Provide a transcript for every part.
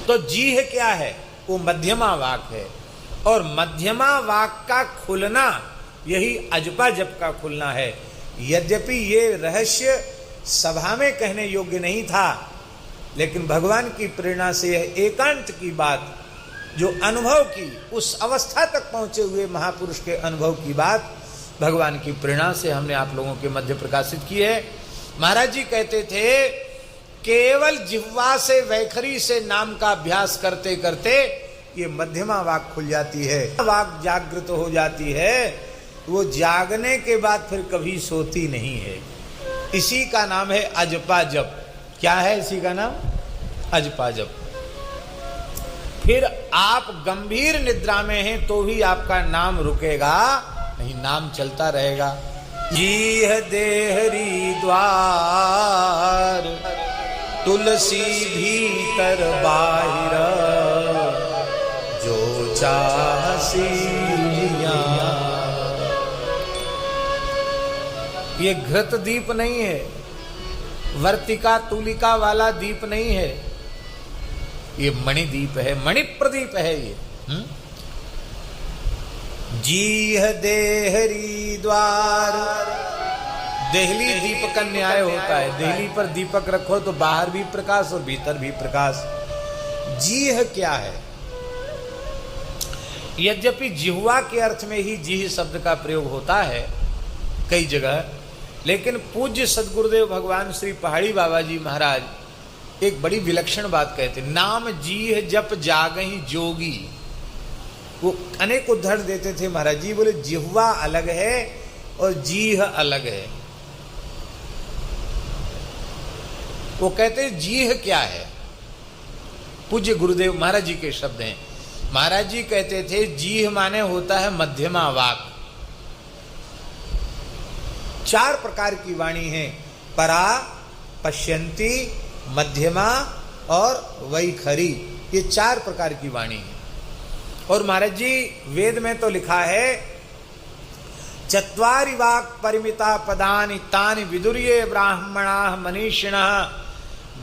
तो जीह क्या है? वो मध्यमा वाक है, और मध्यमा वाक का खुलना यही अजपा जप का खुलना है। यद्यपि ये रहस्य सभा में कहने योग्य नहीं था, लेकिन भगवान की प्रेरणा से यह एकांत की बात, जो अनुभव की, उस अवस्था तक पहुंचे हुए महापुरुष के अनुभव की बात भगवान की प्रेरणा से हमने आप लोगों के मध्य प्रकाशित की है। महाराज जी कहते थे, केवल जिह्वा से, वैखरी से नाम का अभ्यास करते करते ये मध्यमा वाक खुल जाती है, वाक जागृत हो जाती है। वो जागने के बाद फिर कभी सोती नहीं है। इसी का नाम है अजपा जप। क्या है इसी का नाम? अजपा जप। फिर आप गंभीर निद्रा में हैं तो भी आपका नाम रुकेगा नहीं, नाम चलता रहेगा। जीह देहरी द्वार, तुलसी भीतर बाहिर, जो चाहसी जिया। ये घृत दीप नहीं है, वर्तिका तुलिका वाला दीप नहीं है, ये मणि दीप है, मणि प्रदीप है ये। जीह देहरी द्वार, देहली दीप का न्याय होता है। देहली पर दीपक रखो तो बाहर भी प्रकाश और भीतर भी प्रकाश। जीह क्या है? यद्यपि जिह्वा के अर्थ में ही जीह शब्द का प्रयोग होता है कई जगह, लेकिन पूज्य सदगुरुदेव भगवान श्री पहाड़ी बाबा जी महाराज एक बड़ी विलक्षण बात कहते, नाम जीह जप जागहि जोगी। वो अनेक उदाहरण देते थे महाराज जी, बोले जिह्वा अलग है और जीह अलग है। वो कहते जीह क्या है? पूज्य गुरुदेव महाराज जी के शब्द हैं। महाराज जी कहते थे जीह माने होता है मध्यमा वाक। 4 प्रकार की वाणी है, परा, पश्यंती, मध्यमा और वैखरी। ये 4 प्रकार की वाणी है। और महाराज जी वेद में तो लिखा है, चत्वारि वाक् परिमिता पदानि तानि विदुर्ये ब्राह्मणाः मनीषिणः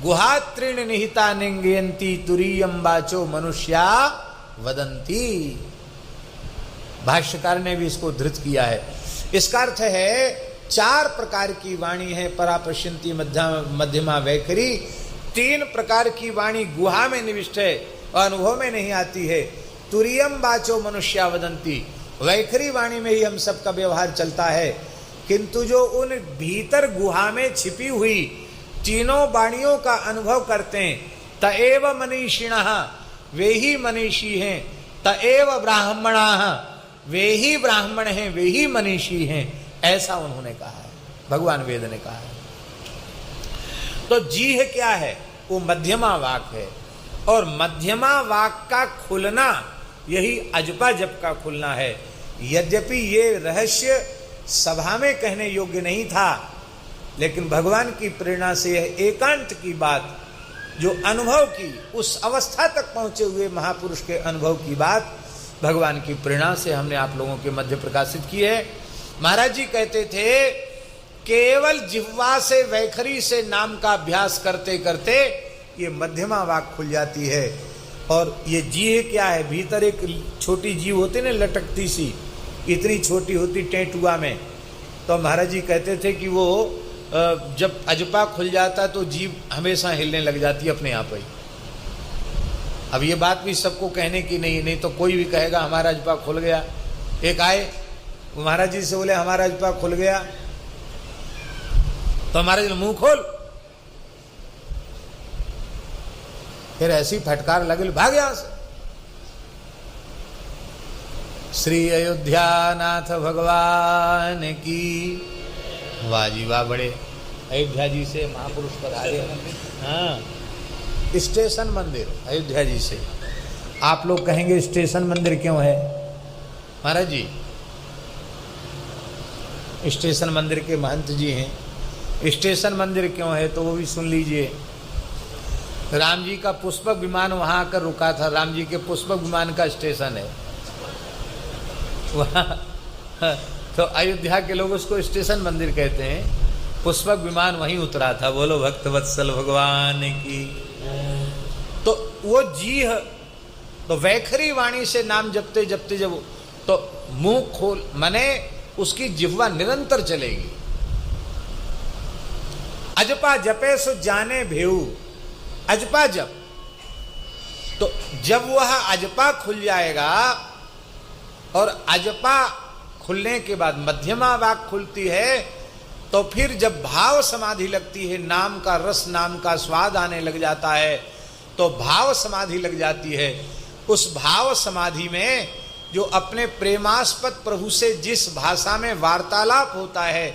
गुहात्रीण निहिता निंगयन्ति तुरीयं वाचो मनुष्या वदन्ति। भाष्यकार ने भी इसको धृत किया है। इसका अर्थ है 4 प्रकार की वाणी है, परा, पश्यंती, मध्यमा, वैखरी। 3 प्रकार की वाणी गुहा में निविष्ट है और अनुभव में नहीं आती है। तुरीयम वाचो मनुष्या वदंती, वैखरी वाणी में ही हम सबका व्यवहार चलता है, किंतु जो उन भीतर गुहा में छिपी हुई तीनों वाणियों का अनुभव करते हैं, तएव मनीषिणः, वे ही मनीषी हैं, तएव ब्राह्मणाः, वे ही ब्राह्मण हैं, वे ही मनीषी हैं, ऐसा उन्होंने कहा है, भगवान वेद ने कहा है। तो जीह क्या है? वो मध्यमा वाक है, और मध्यमा वाक का खुलना यही अजपा जप का खुलना है। यद्यपि ये रहस्य सभा में कहने योग्य नहीं था, लेकिन भगवान की प्रेरणा से यह एकांत की बात, जो अनुभव की, उस अवस्था तक पहुंचे हुए महापुरुष के अनुभव की बात भगवान की प्रेरणा से हमने आप लोगों के मध्य प्रकाशित की है। महाराज जी कहते थे, केवल जिह्वा से, वैखरी से नाम का अभ्यास करते करते ये मध्यमा वाक खुल जाती है। और ये जीह क्या है? भीतर एक छोटी जीव होती ना, लटकती सी, इतनी छोटी होती टेंटुआ में। तो महाराज जी कहते थे कि वो जब अजपा खुल जाता तो जीव हमेशा हिलने लग जाती अपने आप ही। अब ये बात भी सबको कहने की नहीं तो कोई भी कहेगा हमारा अजपा खुल गया। एक आए महाराज जी से बोले हमारा अजपा खुल गया, तो महाराज जी मुंह खोल, फिर ऐसी फटकार लगे, भाग यहां से। श्री अयोध्या नाथ भगवान की वाह जी वाह। बड़े अयोध्या जी से महापुरुष पधारे। हाँ, स्टेशन मंदिर अयोध्या जी से। आप लोग कहेंगे स्टेशन मंदिर क्यों है? महाराज जी स्टेशन मंदिर के महंत जी हैं। स्टेशन मंदिर क्यों है तो वो भी सुन लीजिए। राम जी का पुष्पक विमान वहां आकर रुका था। राम जी के पुष्पक विमान का स्टेशन है वहाँ, तो अयोध्या के लोग उसको स्टेशन मंदिर कहते हैं। पुष्पक विमान वहीं उतरा था। बोलो भक्त वत्सल भगवान की। तो वो जीह, तो वैखरी वाणी से नाम जपते जपते जब तो मुंह खोल, माने उसकी जिह्वा निरंतर चलेगी। अजपा जपे सो जाने भेऊ, अजपा जप, तो जब वह अजपा खुल जाएगा और अजपा खुलने के बाद मध्यमा वाक खुलती है, तो फिर जब भाव समाधि लगती है, नाम का रस, नाम का स्वाद आने लग जाता है, तो भाव समाधि लग जाती है। उस भाव समाधि में जो अपने प्रेमास्पद प्रभु से जिस भाषा में वार्तालाप होता है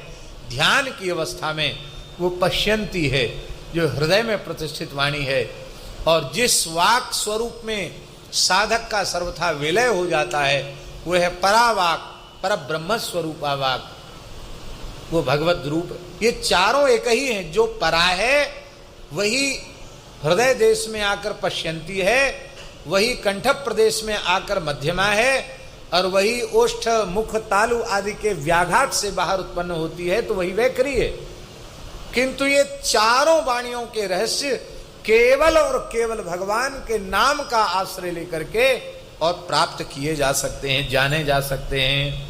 ध्यान की अवस्था में, वो पश्यंती है, जो हृदय में प्रतिष्ठित वाणी है। और जिस वाक स्वरूप में साधक का सर्वथा विलय हो जाता है, वह है परावाक, पर ब्रह्म स्वरूपा वाक, वो भगवत रूप। ये चारों एक ही हैं। जो परा है वही हृदय देश में आकर पश्यंती है, वही कंठ प्रदेश में आकर मध्यमा है, और वही ओष्ठ, मुख, तालु आदि के व्याघात से बाहर उत्पन्न होती है, तो वही वैखरी है। किंतु ये चारों वाणियों के रहस्य केवल और केवल भगवान के नाम का आश्रय लेकर के और प्राप्त किए जा सकते हैं, जाने जा सकते हैं।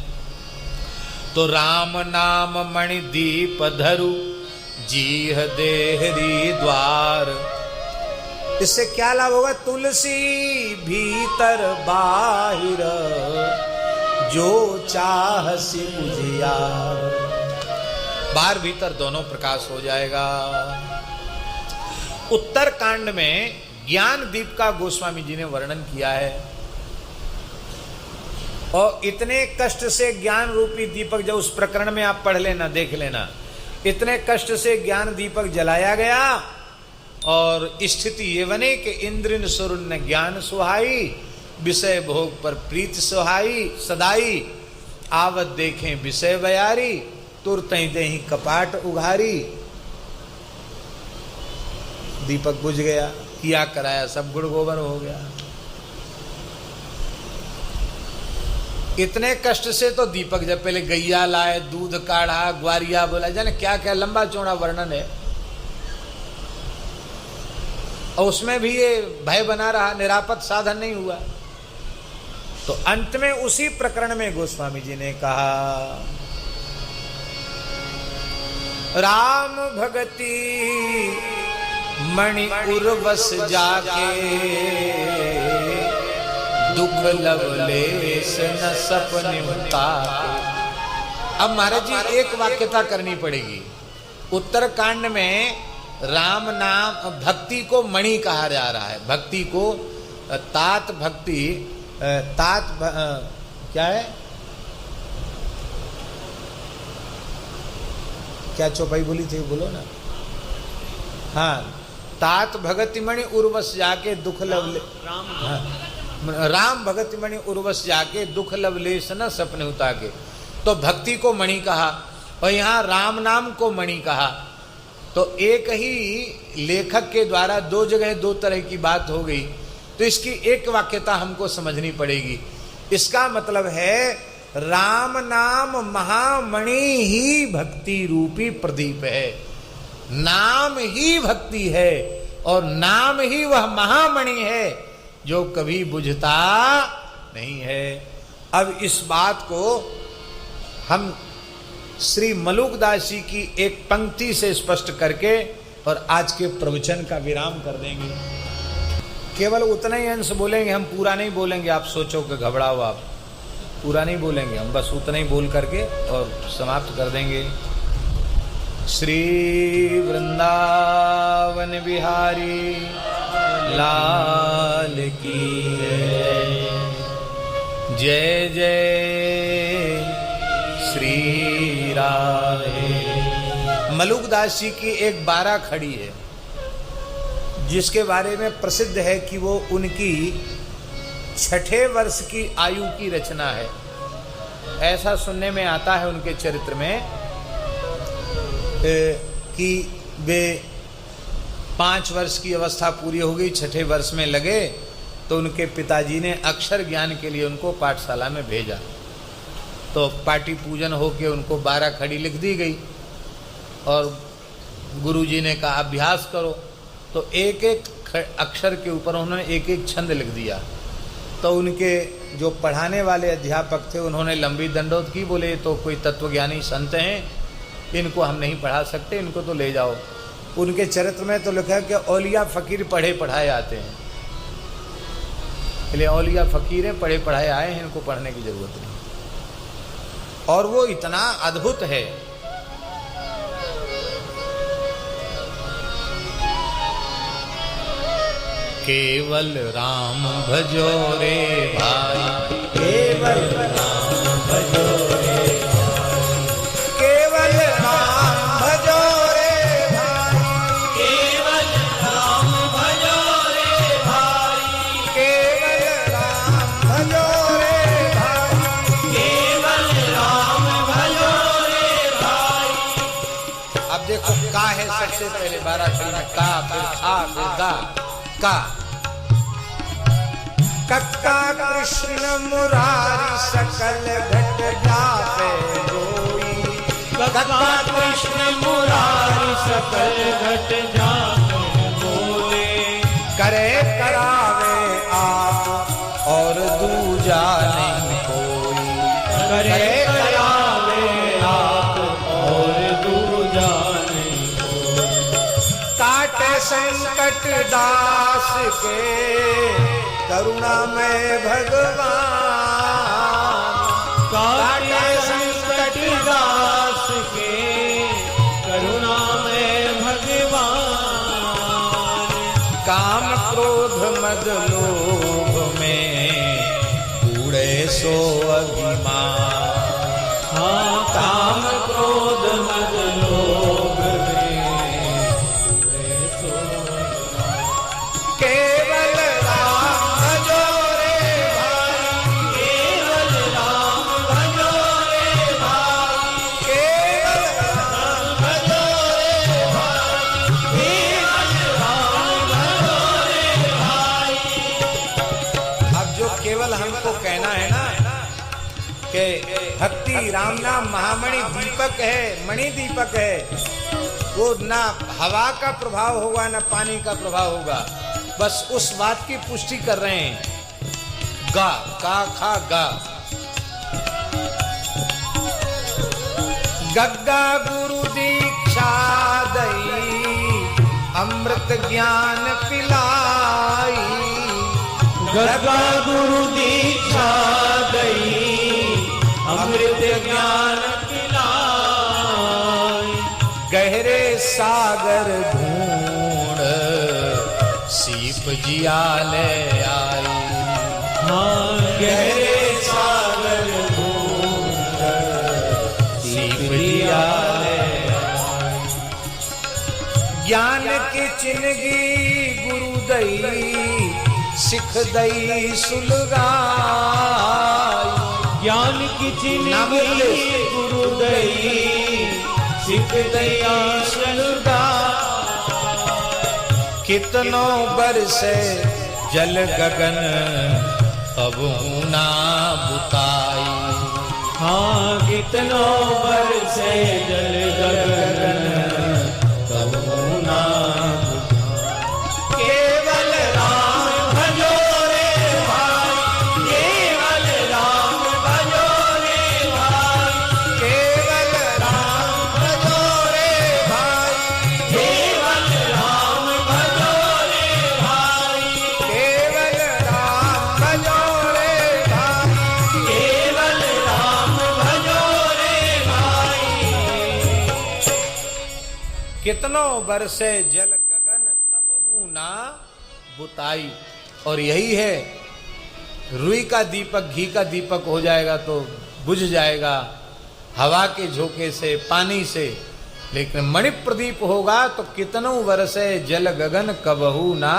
तो राम नाम मणि दीप धरु, जीह देहरी द्वार। इससे क्या लाभ होगा? तुलसी भीतर बाहिर, जो चाहसी बुझियार। बाहर भीतर दोनों प्रकाश हो जाएगा। उत्तर कांड में ज्ञान दीप का गोस्वामी जी ने वर्णन किया है, और इतने कष्ट से ज्ञान रूपी दीपक, जब उस प्रकरण में आप पढ़ लेना, देख लेना, इतने कष्ट से ज्ञान दीपक जलाया गया, और स्थिति ये बने कि इंद्रिन सुरुन ज्ञान सुहाई, विषय भोग पर प्रीत सुहाई सदाई, आवत देखें विषय बयारी, तुरतई देही कपाट उघारी। दीपक बुझ गया, किया कराया सब गुड़ गोबर हो गया। इतने कष्ट से तो दीपक, जब पहले गैया लाए, दूध काढ़ा, ग्वारिया बोला, जाने क्या क्या लंबा चौड़ा वर्णन है, और उसमें भी ये भय बना रहा, निरापद साधन नहीं हुआ। तो अंत में उसी प्रकरण में गोस्वामी जी ने कहा, राम भगति मणि उर्वश जाके, दुख लवलेश न सपने ताके। अब महाराज जी एक वाक्यता करनी पड़ेगी। उत्तरकांड में राम नाम भक्ति को मणि कहा जा रहा है, भक्ति को तात भक्ति, क्या है, क्या चौपाई बोली थी, बोलो ना। हाँ, तात भगति मणि उर्वश जाके दुख लवले, राम भगति मणि उर्वश जाके दुख लवलेश न सपने उता के। तो भक्ति को मणि कहा, और यहाँ राम नाम को मणि कहा। तो एक ही लेखक के द्वारा दो जगह दो तरह की बात हो गई, तो इसकी एक वाक्यता हमको समझनी पड़ेगी। इसका मतलब है राम नाम महामणि ही भक्ति रूपी प्रदीप है, नाम ही भक्ति है, और नाम ही वह महामणि है जो कभी बुझता नहीं है। अब इस बात को हम श्री मलुकदास जी की एक पंक्ति से स्पष्ट करके और आज के प्रवचन का विराम कर देंगे। केवल उतना ही अंश बोलेंगे, हम पूरा नहीं बोलेंगे। आप सोचो कि घबराओ, आप पूरा नहीं बोलेंगे, हम बस उतना ही बोल करके और समाप्त कर देंगे। श्री वृंदावन बिहारी लाल की जय जय श्री राधे। मलुकदास जी की एक 12 खड़ी है, जिसके बारे में प्रसिद्ध है कि वो उनकी 6ठे वर्ष की आयु की रचना है। ऐसा सुनने में आता है उनके चरित्र में कि वे 5 वर्ष की अवस्था पूरी हो गई, 6ठे वर्ष में लगे, तो उनके पिताजी ने अक्षर ज्ञान के लिए उनको पाठशाला में भेजा। तो पाटी पूजन होके उनको 12 खड़ी लिख दी गई, और गुरुजी ने कहा अभ्यास करो। तो एक एक अक्षर के ऊपर उन्होंने एक एक छंद लिख दिया। तो उनके जो पढ़ाने वाले अध्यापक थे उन्होंने लंबी दंडोत की, बोले तो कोई तत्वज्ञानी संत हैं, इनको हम नहीं पढ़ा सकते, इनको तो ले जाओ। उनके चरित्र में तो लिखा है कि औलिया फकीर पढ़े पढ़ाए आते हैं, इसलिए औलिया फकीर हैं, पढ़े पढ़ाए आए हैं, इनको पढ़ने की जरूरत नहीं। और वो इतना अद्भुत है। केवल राम भजो रे भाई, केवल राम भजो रे भाई, केवल राम भजो रे भाई, केवल राम भजो रे भाई, केवल राम भजो रे भाई, केवल राम भजो रे भाई। अब देखो का है सबसे पहले 12 में का, फिर खा, फिर गा। का कक्का कृष्ण मुरारी सकल घट जाते गोई, कक्का कृष्ण मुरारी सकल घट जाते बोले, करे करावे आप और दूजा नहीं कोई, करे करावे आप और दूजा नहीं कोई। काटे संकट दास के करुणा में भगवान, काटे संकट दास के करुणा में भगवान। काम क्रोध मद लोभ में कूड़े सो अभिमान, हाँ काम क्रोध मद लोभ में कूड़े सो अभिमान। केवल हमको कहना है ना कि भक्ति राम नाम महामणि दीपक है, मणि दीपक है। वो ना हवा का प्रभाव होगा ना पानी का प्रभाव होगा, बस उस बात की पुष्टि कर रहे हैं। गा का खा गा। गग्गा गुरु दीक्षा दई, अमृत ज्ञान पिलाई, गग्गा गुरु दीक्षा दई, अमृत ज्ञान पिलाई। गहरे सागर ढूंढ सीप जिया ले आई, हाँ गहरे सागर ढूंढ सीप जिया ले आई। ज्ञान की चिन्हगी गुरु दई, सिख दई सुलगाई। ज्ञान की चिन्हगी गुरु दई, सिख दई सुलगाई। कितनों बरसे जल गगन अब ना बुताई, हाँ कितनों बरसे जल गगन तब ना बुताई। केवल राम भजो रे भाई, केवल राम भजो रे भाई, केवल राम भजो रे भाई, केवल राम भजो रे भाई, केवल राम भजो रे भाई, केवल राम भजो रे भाई। कितनों बरसे जल गगन तबहू ना बुताई। और यही है, रुई का दीपक घी का दीपक हो जाएगा तो बुझ जाएगा हवा के झोंके से, पानी से, लेकिन मणि प्रदीप होगा तो कितनों बरसे जल गगन कबहू ना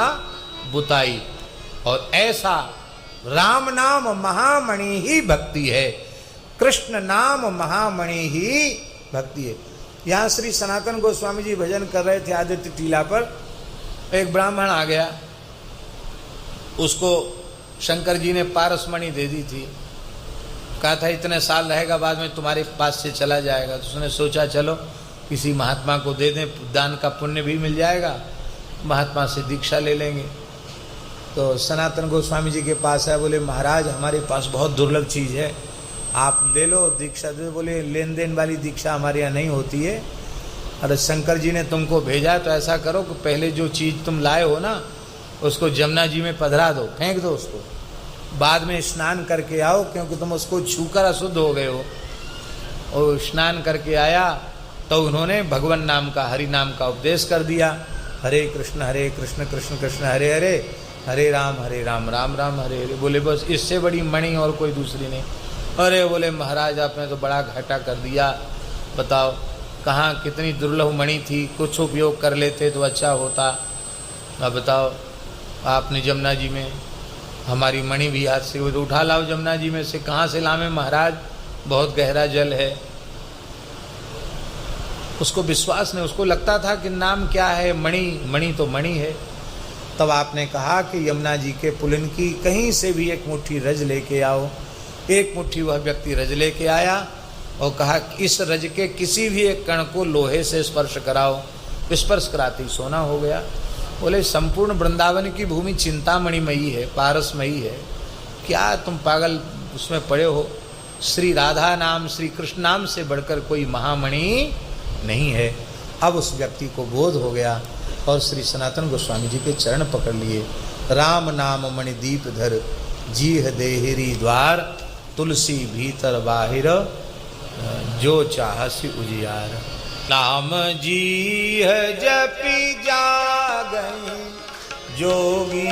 बुताई। और ऐसा राम नाम महामणि ही भक्ति है, कृष्ण नाम महामणि ही भक्ति है। यहाँ श्री सनातन गोस्वामी जी भजन कर रहे थे आदित्य टीला पर, एक ब्राह्मण आ गया, उसको शंकर जी ने पारसमणि दे दी थी, कहा था इतने साल रहेगा बाद में तुम्हारे पास से चला जाएगा। तो उसने सोचा चलो किसी महात्मा को दे दें, दान का पुण्य भी मिल जाएगा, महात्मा से दीक्षा ले लेंगे। तो सनातन गोस्वामी जी के पास है, बोले महाराज हमारे पास बहुत दुर्लभ चीज़ है, आप ले लो दीक्षा दे। बोले लेन देन वाली दीक्षा हमारे यहाँ नहीं होती है, अरे शंकर जी ने तुमको भेजा तो ऐसा करो कि पहले जो चीज़ तुम लाए हो ना उसको जमुना जी में पधरा दो, फेंक दो उसको, बाद में स्नान करके आओ, क्योंकि तुम उसको छूकर अशुद्ध हो गए हो। और स्नान करके आया तो उन्होंने भगवान नाम का, हरि नाम का उपदेश कर दिया। हरे कृष्ण कृष्ण कृष्ण हरे हरे, हरे राम राम राम हरे हरे। बोले बस इससे बड़ी मणि और कोई दूसरी नहीं। अरे बोले महाराज आपने तो बड़ा घाटा कर दिया, बताओ कहाँ कितनी दुर्लभ मणि थी, कुछ उपयोग कर लेते तो अच्छा होता। अब बताओ आपने जमुना जी में हमारी मणि भी हाथ से उठा लाओ जमुना जी में से। कहाँ से लावे महाराज, बहुत गहरा जल है। उसको विश्वास नहीं, उसको लगता था कि नाम क्या है, मणि तो मणि है। तब आपने कहा कि यमुना जी के पुलिन की कहीं से भी एक मुट्ठी रज लेके आओ। एक मुट्ठी वह व्यक्ति रज लेके आया और कहा कि इस रज के किसी भी एक कण को लोहे से स्पर्श कराओ। स्पर्श कराती सोना हो गया। बोले संपूर्ण वृंदावन की भूमि चिंतामणिमयी है, पारसमयी है, क्या तुम पागल उसमें पड़े हो। श्री राधा नाम, श्री कृष्ण नाम से बढ़कर कोई महामणि नहीं है। अब उस व्यक्ति को बोध हो गया और श्री सनातन गोस्वामी जी के चरण पकड़ लिए। राम नाम मणि दीप धर, जीह देहरी द्वार, तुलसी भीतर बाहिर, जो चाहसी उजियार। नाम जीह जपी जागई जोगी,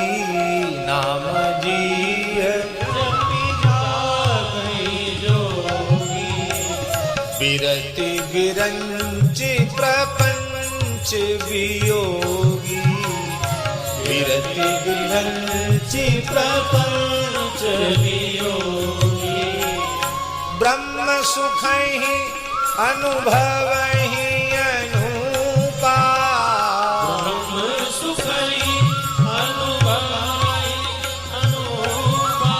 नाम जीह जपी जागई जोगी, बिरति बिरंचि प्रपंच वियोगी, बिरति बिरंचि प्रपंच वियोगी, ब्रह्म सुख ही अनुभव ही अनूपा, ब्रह्म सुख ही अनुभव अनूपा,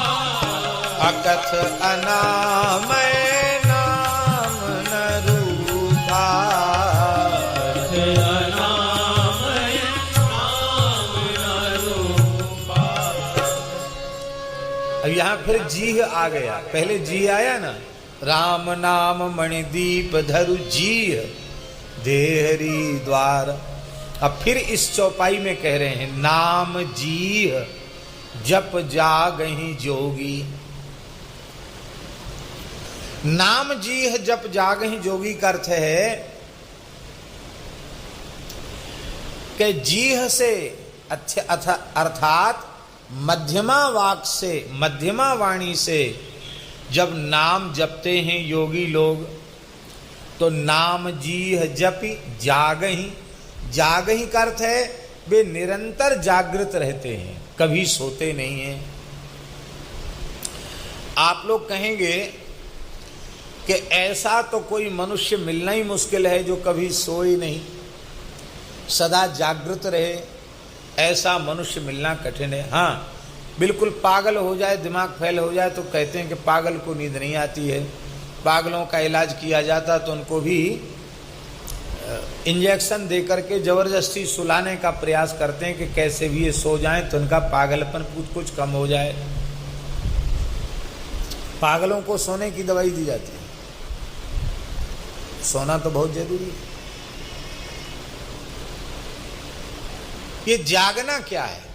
अकथ अनामय नाम न रूपा, अनामय नाम न रूपा। अब यहाँ फिर जी आ गया, पहले जी आया ना, राम नाम मणिदीप धरु जीह देहरी द्वार। अब फिर इस चौपाई में कह रहे हैं नाम जीह जप जागहि जोगी। नाम जीह जप जागहि जोगी का अर्थ है कि जीह से अर्थात मध्यमा वाक से, मध्यमा वाणी से जब नाम जपते हैं योगी लोग तो नाम जीह जपि जागहि। जागहि का अर्थ है वे निरंतर जागृत रहते हैं, कभी सोते नहीं हैं। आप लोग कहेंगे कि ऐसा तो कोई मनुष्य मिलना ही मुश्किल है जो कभी सोए नहीं, सदा जागृत रहे, ऐसा मनुष्य मिलना कठिन है। हाँ, बिल्कुल पागल हो जाए, दिमाग फैल हो जाए तो कहते हैं कि पागल को नींद नहीं आती है। पागलों का इलाज किया जाता तो उनको भी इंजेक्शन दे करके ज़बरदस्ती सुलाने का प्रयास करते हैं कि कैसे भी ये सो जाएं तो उनका पागलपन कुछ कम हो जाए। पागलों को सोने की दवाई दी जाती है, सोना तो बहुत जरूरी है। ये जागना क्या है?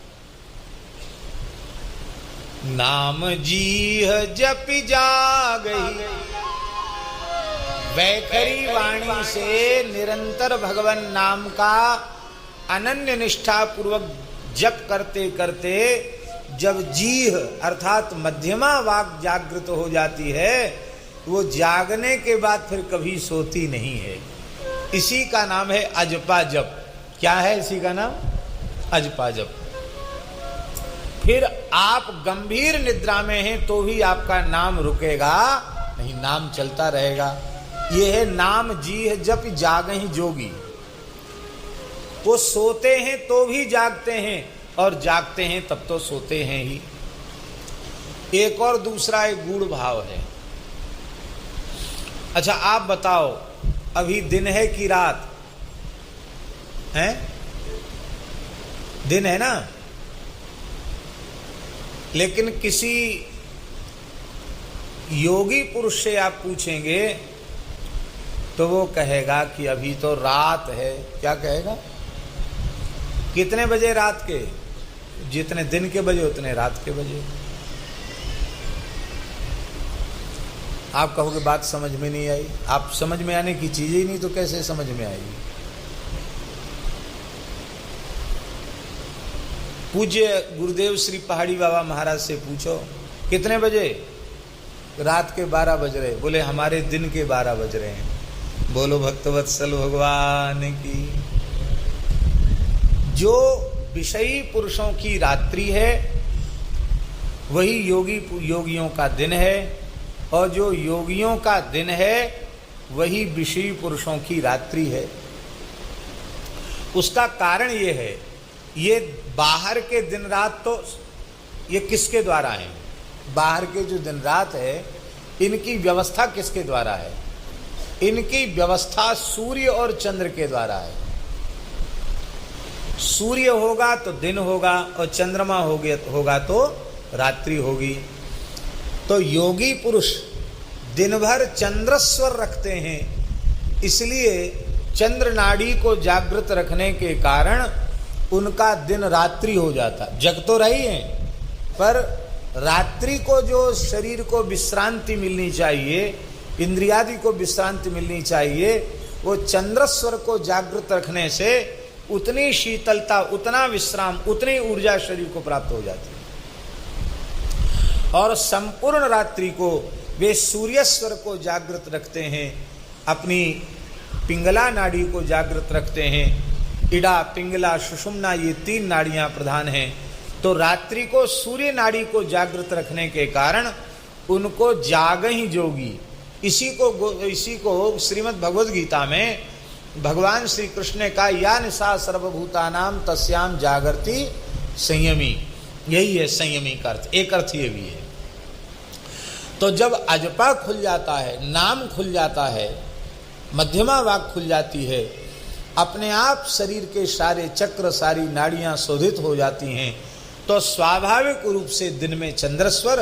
नाम जीह जपि जागहि, वैखरी वाणी से निरंतर भगवान नाम का अनन्य निष्ठा पूर्वक जप करते करते जब जीह अर्थात मध्यमा वाक जागृत हो जाती है, वो जागने के बाद फिर कभी सोती नहीं है। इसी का नाम है अजपा जप। क्या है इसी का नाम? अजपा जप। फिर आप गंभीर निद्रा में हैं तो भी आपका नाम रुकेगा नहीं, नाम चलता रहेगा। यह है नाम जीह जप जागहि जोगी। वो सोते हैं तो भी जागते हैं और जागते हैं तब तो सोते हैं ही। एक और दूसरा एक गूढ़ भाव है। अच्छा आप बताओ, अभी दिन है कि रात है? दिन है ना। लेकिन किसी योगी पुरुष से आप पूछेंगे तो वो कहेगा कि अभी तो रात है। क्या कहेगा? कितने बजे रात के? जितने दिन के बजे उतने रात के बजे। आप कहोगे बात समझ में नहीं आई। आप समझ में आने की चीज ही नहीं तो कैसे समझ में आएगी? पूज्य गुरुदेव श्री पहाड़ी बाबा महाराज से पूछो कितने बजे? रात के 12 बज रहे। बोले हमारे दिन के 12 बज रहे हैं। बोलो भक्तवत्सल भगवान की। जो विषयी पुरुषों की रात्रि है वही योगियों का दिन है, और जो योगियों का दिन है वही विषयी पुरुषों की रात्रि है। उसका कारण ये है, ये बाहर के दिन रात तो ये किसके द्वारा है? बाहर के जो दिन रात है इनकी व्यवस्था किसके द्वारा है? इनकी व्यवस्था सूर्य और चंद्र के द्वारा है। सूर्य होगा तो दिन होगा और चंद्रमा होगा तो रात्रि होगी। तो योगी पुरुष दिन भर चंद्रस्वर रखते हैं, इसलिए चंद्र नाड़ी को जागृत रखने के कारण उनका दिन रात्रि हो जाता। जग तो रही है पर रात्रि को जो शरीर को विश्रांति मिलनी चाहिए, इंद्रियादि को विश्रांति मिलनी चाहिए, वो चंद्रस्वर को जागृत रखने से उतनी शीतलता, उतना विश्राम, उतनी ऊर्जा शरीर को प्राप्त हो जाती है। और संपूर्ण रात्रि को वे सूर्यस्वर को जागृत रखते हैं, अपनी पिंगला नाड़ी को जागृत रखते हैं। इड़ा, पिंगला, सुषुम्ना ये 3 नाड़ियां प्रधान हैं। तो रात्रि को सूर्य नाड़ी को जागृत रखने के कारण उनको जागहि जोगी। इसी को श्रीमद् भगवद गीता में भगवान श्री कृष्ण ने कहा, या निशा सर्वभूतानाम तस्याम जागृति संयमी। यही है संयमी का अर्थ। एक अर्थ ये भी है। तो जब अजपा खुल जाता है, नाम खुल जाता है, मध्यमा वाक खुल जाती है, अपने आप शरीर के सारे चक्र, सारी नाड़ियां शोधित हो जाती हैं, तो स्वाभाविक रूप से दिन में चंद्रस्वर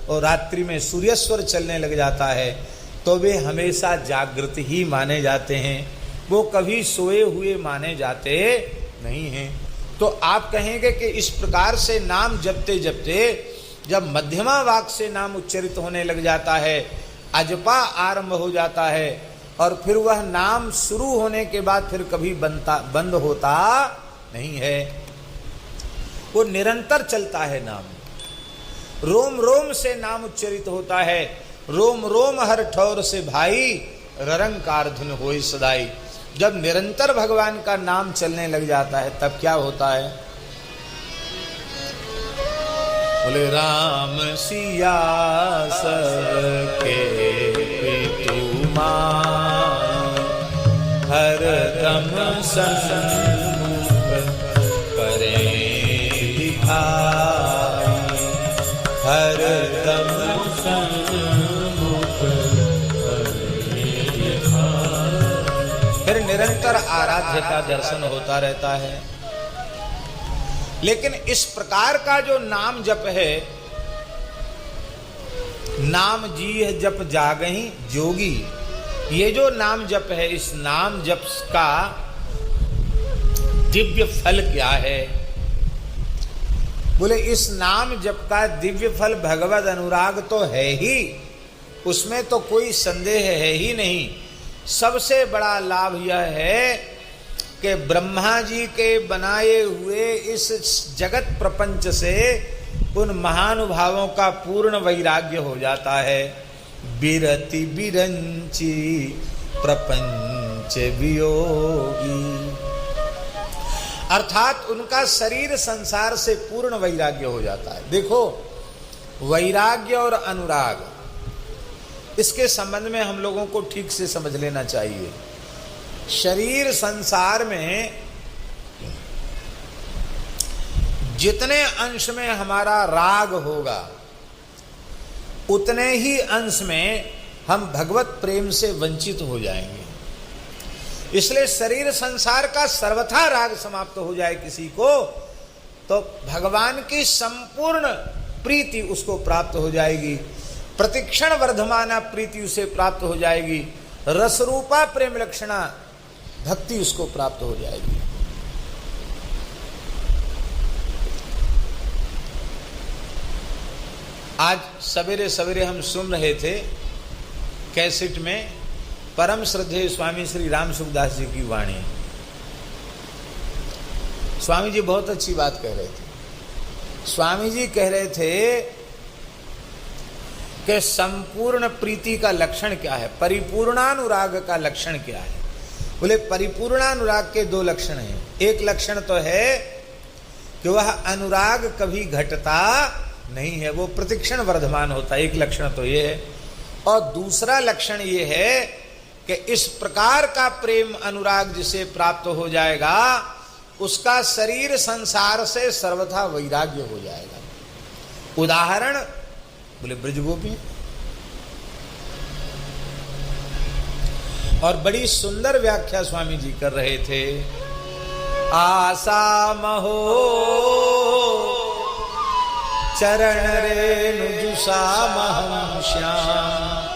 और रात्रि में सूर्यस्वर चलने लग जाता है। तो वे हमेशा जागृत ही माने जाते हैं, वो कभी सोए हुए माने जाते नहीं हैं। तो आप कहेंगे कि इस प्रकार से नाम जपते जपते जब मध्यमा वाक से नाम उच्चरित होने लग जाता है, अजपा आरंभ हो जाता है, और फिर वह नाम शुरू होने के बाद फिर कभी बंद होता नहीं है, वो निरंतर चलता है नाम। रोम रोम से नाम उच्चरित होता है, रोम रोम हर ठौर से भाई, ररंकार धुन होई सदाई। जब निरंतर भगवान का नाम चलने लग जाता है तब क्या होता है? बोले राम सिया सबके पितु मान, हर दम सन्मुख करे दिखाई, हर दम सन्मुख करे दिखाई। फिर निरंतर आराध्य का दर्शन होता रहता है। लेकिन इस प्रकार का जो नाम जप है, नाम जी जप जागहि जोगी, ये जो नाम जप है, इस नाम जप का दिव्य फल क्या है? बोले इस नाम जप का दिव्य फल भगवद अनुराग तो है ही, उसमें तो कोई संदेह है ही नहीं। सबसे बड़ा लाभ यह है कि ब्रह्मा जी के बनाए हुए इस जगत प्रपंच से उन महानुभावों का पूर्ण वैराग्य हो जाता है। बिरति बिरंची प्रपंच वियोगी, अर्थात उनका शरीर संसार से पूर्ण वैराग्य हो जाता है। देखो, वैराग्य और अनुराग, इसके संबंध में हम लोगों को ठीक से समझ लेना चाहिए। शरीर संसार में जितने अंश में हमारा राग होगा, उतने ही अंश में हम भगवत प्रेम से वंचित हो जाएंगे। इसलिए शरीर संसार का सर्वथा राग समाप्त हो जाए किसी को, तो भगवान की संपूर्ण प्रीति उसको प्राप्त हो जाएगी, प्रतिक्षण वर्धमाना प्रीति उसे प्राप्त हो जाएगी, रसरूपा प्रेम लक्षणा भक्ति उसको प्राप्त हो जाएगी। आज सवेरे सवेरे हम सुन रहे थे कैसेट में परम श्रद्धेय स्वामी श्री राम सुखदास जी की वाणी। स्वामी जी बहुत अच्छी बात कह रहे थे। स्वामी जी कह रहे थे कि संपूर्ण प्रीति का लक्षण क्या है, परिपूर्णानुराग का लक्षण क्या है। बोले परिपूर्णानुराग के दो लक्षण हैं। एक लक्षण तो है कि वह अनुराग कभी घटता नहीं है, वो प्रतिक्षण वर्धमान होता है, एक लक्षण तो ये है। और दूसरा लक्षण ये है कि इस प्रकार का प्रेम अनुराग जिसे प्राप्त हो जाएगा उसका शरीर संसार से सर्वथा वैराग्य हो जाएगा। उदाहरण बोले ब्रजगोपी। और बड़ी सुंदर व्याख्या स्वामी जी कर रहे थे। आशा महो चरण रेणुजुषा महं श्याम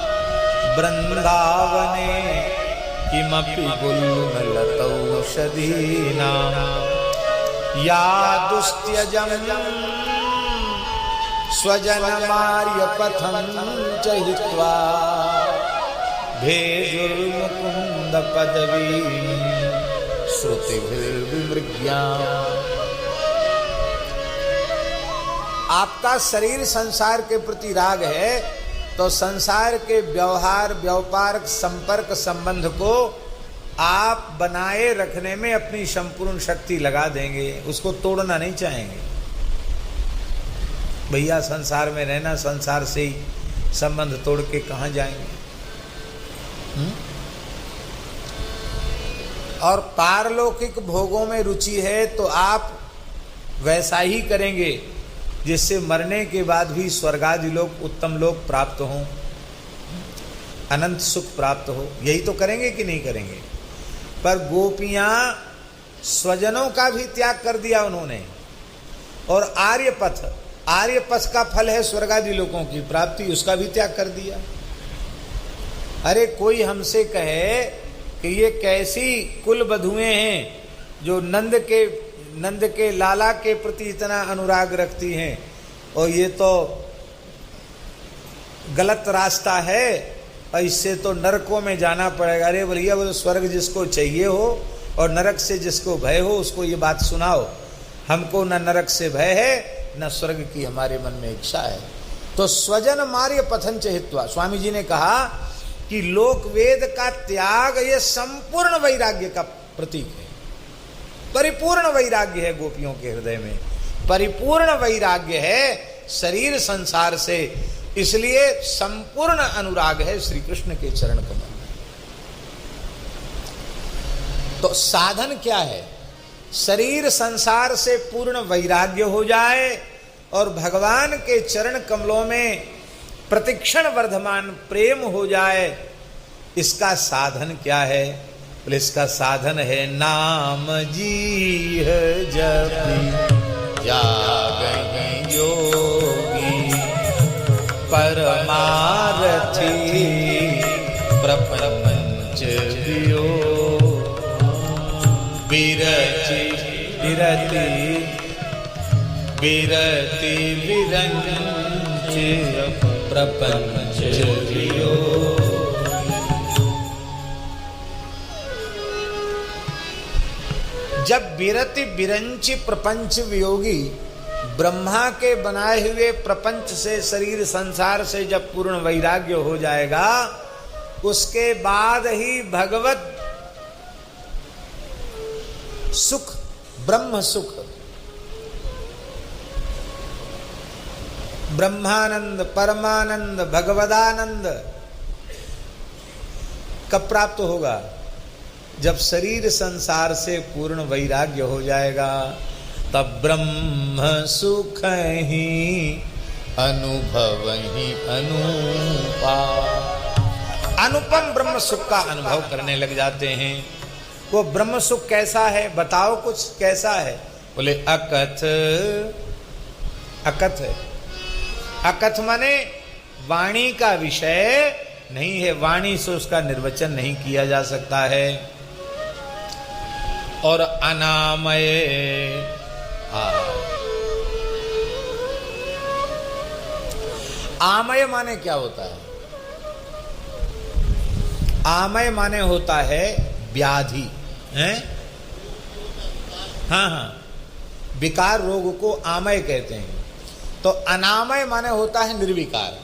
वृंदावने किमपि गुल्मलतौषधीना या दुस्त्यजं स्वजनमार्यपथं च हित्वा भेजुर्मुकुन्द पदवीं श्रुतिभिर्विमृग्याम्। आपका शरीर संसार के प्रति राग है तो संसार के व्यवहार व्यापार संपर्क संबंध को आप बनाए रखने में अपनी संपूर्ण शक्ति लगा देंगे, उसको तोड़ना नहीं चाहेंगे। भैया संसार में रहना, संसार से ही संबंध तोड़ के कहाँ जाएंगे। और पारलौकिक भोगों में रुचि है तो आप वैसा ही करेंगे जिससे मरने के बाद भी स्वर्गादि लोक उत्तम लोक प्राप्त हों, अनंत सुख प्राप्त हो, यही तो करेंगे कि नहीं करेंगे। पर गोपियां स्वजनों का भी त्याग कर दिया उन्होंने। और आर्यपथ का फल है स्वर्गादि लोकों की प्राप्ति, उसका भी त्याग कर दिया। अरे कोई हमसे कहे कि ये कैसी कुल बधुएं हैं जो नंद के लाला के प्रति इतना अनुराग रखती हैं और ये तो गलत रास्ता है और इससे तो नरकों में जाना पड़ेगा। अरे भैया वो स्वर्ग जिसको चाहिए हो और नरक से जिसको भय हो उसको ये बात सुनाओ। हमको न नरक से भय है न स्वर्ग की हमारे मन में इच्छा है। तो स्वजन मार्य पथन चहित्वा, स्वामी जी ने कहा कि लोक वेद का त्याग ये संपूर्ण वैराग्य का प्रतीक है। परिपूर्ण वैराग्य है गोपियों के हृदय में, परिपूर्ण वैराग्य है शरीर संसार से, इसलिए संपूर्ण अनुराग है श्री कृष्ण के चरण कमल में। तो साधन क्या है? शरीर संसार से पूर्ण वैराग्य हो जाए और भगवान के चरण कमलों में प्रतिक्षण वर्धमान प्रेम हो जाए। इसका साधन क्या है? इसका साधन है नाम जी जपि जागहि योगी परमारथी प्रपंच वियो विरति विरंच प्रपंच वियो। जब विरति विरंच प्रपंच वियोगी ब्रह्मा के बनाए हुए प्रपंच से शरीर संसार से जब पूर्ण वैराग्य हो जाएगा उसके बाद ही भगवत सुख ब्रह्म सुख ब्रह्मानंद परमानंद भगवदानंद कब प्राप्त होगा? जब शरीर संसार से पूर्ण वैराग्य हो जाएगा तब ब्रह्म सुख ही अनुभव ही अनुपा अनुपम ब्रह्म सुख का अनुभव करने लग जाते हैं। वो ब्रह्म सुख कैसा है बताओ कुछ, कैसा है? बोले अकथ, अकथ है। अकथ माने वाणी का विषय नहीं है, वाणी से उसका निर्वचन नहीं किया जा सकता है। और अनामय, आमय माने क्या होता है? आमय माने होता है व्याधि, हैं? हाँ हाँ, विकार रोग को आमय कहते हैं। तो अनामय माने होता है निर्विकार।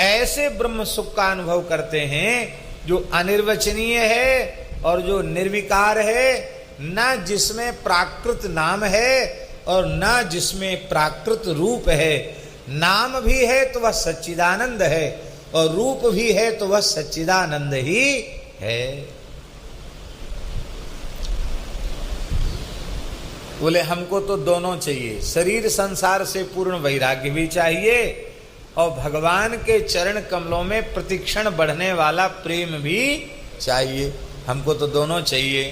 ऐसे ब्रह्म सुख का अनुभव करते हैं जो अनिर्वचनीय है और जो निर्विकार है, न जिसमें प्राकृत नाम है और न जिसमें प्राकृत रूप है। नाम भी है तो वह सच्चिदानंद है और रूप भी है तो वह सच्चिदानंद ही है। बोले हमको तो दोनों चाहिए, शरीर संसार से पूर्ण वैराग्य भी चाहिए और भगवान के चरण कमलों में प्रतिक्षण बढ़ने वाला प्रेम भी चाहिए। हमको तो दोनों चाहिए।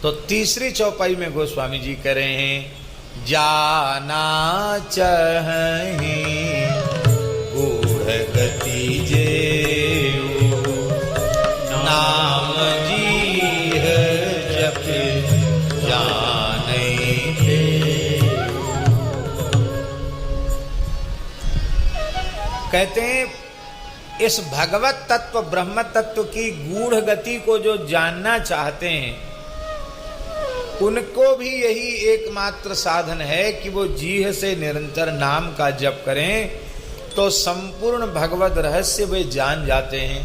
तो तीसरी चौपाई में गोस्वामी जी कह रहे हैं, जाना चाहि गूढ़ गति जेऊ, नाम जी जप जानै देऊ। कहते हैं इस भगवत तत्व ब्रह्म तत्व की गूढ़ गति को जो जानना चाहते हैं, उनको भी यही एकमात्र साधन है कि वो जीह से निरंतर नाम का जप करें तो संपूर्ण भगवत रहस्य वे जान जाते हैं।